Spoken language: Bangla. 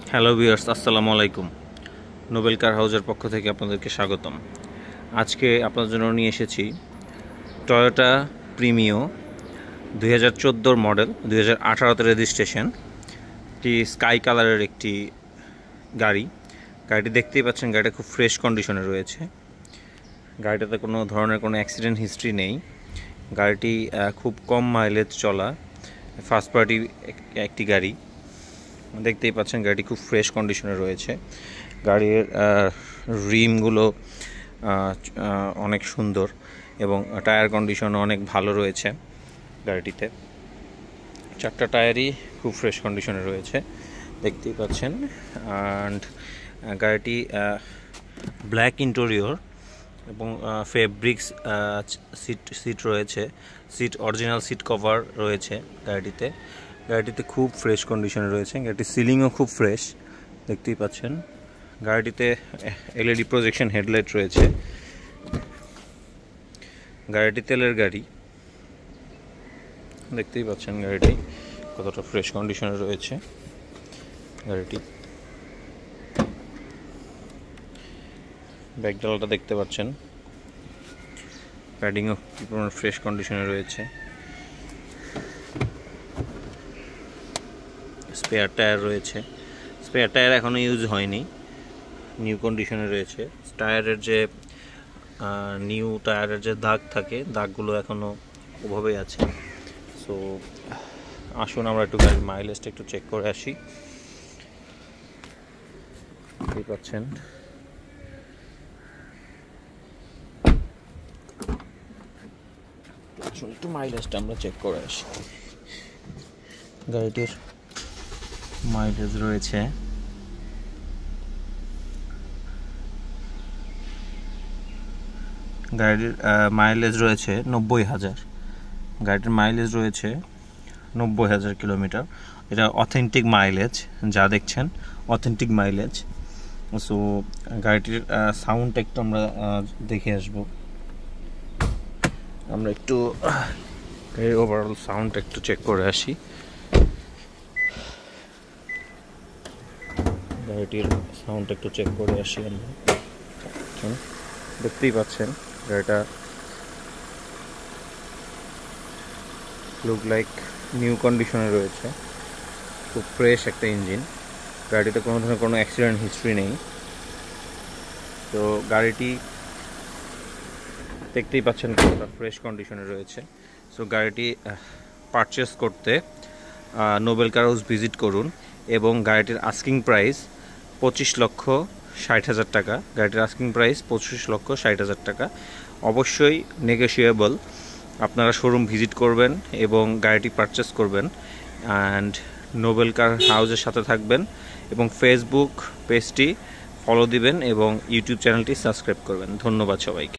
হ্যালো ভিউয়ার্স, আসসালামু আলাইকুম। নোবেল কার হাউজের পক্ষ থেকে আপনাদেরকে স্বাগতম। আজকে আপনাদের জন্য নিয়ে এসেছি টয়োটা প্রিমিও 2014 মডেল, 2018তে রেজিস্ট্রেশন, একটি স্কাই কালারের একটি গাড়ি। গাড়িটি দেখতেই পাচ্ছেন, গাড়িটা খুব ফ্রেশ কন্ডিশনে রয়েছে। গাড়িটাতে কোনো ধরনের কোনো অ্যাক্সিডেন্ট হিস্ট্রি নেই। গাড়িটি খুব কম মাইলেজ চলা ফার্স্ট পার্টি একটি গাড়ি। দেখতেই পাচ্ছেন গাড়িটি খুব ফ্রেশ কন্ডিশনে রয়েছে। গাড়ির রিমগুলো অনেক সুন্দর এবং টায়ার কন্ডিশন অনেক ভালো রয়েছে। গাড়িটিতে চারটা টায়ারই খুব ফ্রেশ কন্ডিশনে রয়েছে, দেখতেই পাচ্ছেন। অ্যান্ড গাড়িটি ব্ল্যাক ইন্টেরিয়র এবং ফেব্রিক্স সিট রয়েছে, অরিজিনাল সিট কভার রয়েছে গাড়িটিতে খুব ফ্রেশ কন্ডিশনে রয়েছে। গাড়িটির সিলিংও খুব ফ্রেশ, দেখতেই পাচ্ছেন। গাড়িটিতে এলইডি প্রজেকশন হেডলাইট রয়েছে। গাড়িটি তেলের গাড়ি, দেখতেই পাচ্ছেন গাড়িটি কতটা ফ্রেশ কন্ডিশনে রয়েছে। গাড়িটি ব্যাকডালাটা দেখতে পাচ্ছেন, প্যাডিংও ফ্রেশ কন্ডিশনে রয়েছে। স্পেয়ার টায়ার রয়েছে, স্পেয়ার টায়ার এখনও ইউজ হয়নি, নিউ কন্ডিশনে রয়েছে। টায়ারের যে নিউ টায়ারের যে দাগ থাকে, দাগগুলো এখনও ওভাবেই আছে। সো আসুন আমরা একটু গাড়ির মাইলেজটা একটু চেক করে আসি। দেখতেই পাচ্ছেন একটু মাইলেজটা আমরা চেক করে আসি। গাড়িটির মাইলেজ রয়েছে গাড়ির মাইলেজ রয়েছে 90,000। গাড়িটির মাইলেজ রয়েছে 90,000 কিলোমিটার। এটা অথেন্টিক মাইলেজ, যা দেখছেন অথেন্টিক মাইলেজ। সো গাড়িটির সাউন্ড একটু আমরা দেখে আসবো। আমরা একটু গাড়ির ওভারঅল সাউন্ড একটু চেক করে আসি। গাড়িটির সাউন্ড একটু চেক করে আসি আমরা। দেখতেই পাচ্ছেন গাড়িটা লুক লাইক নিউ কন্ডিশনে রয়েছে, খুব ফ্রেশ একটা ইঞ্জিন। গাড়িতে কোনো ধরনের কোনো অ্যাক্সিডেন্ট হিস্ট্রি নেই। তো গাড়িটি দেখতেই পাচ্ছেন কতটা ফ্রেশ কন্ডিশনে রয়েছে। সো গাড়িটি পারচেস করতে নোবেল কার হাউস ভিজিট করুন এবং গাড়িটির আস্কিং প্রাইস 25,60,000 টাকা। গাড়িটির আস্কিং প্রাইস 25,60,000 টাকা। অবশ্যই নেগোশিয়েবল। আপনারা শোরুম ভিজিট করবেন এবং গাড়িটি পারচেস করবেন, অ্যান্ড নোবেল কার হাউসের সাথে থাকবেন এবং ফেসবুক পেজটি ফলো দিবেন এবং ইউটিউব চ্যানেলটি সাবস্ক্রাইব করবেন। ধন্যবাদ সবাইকে।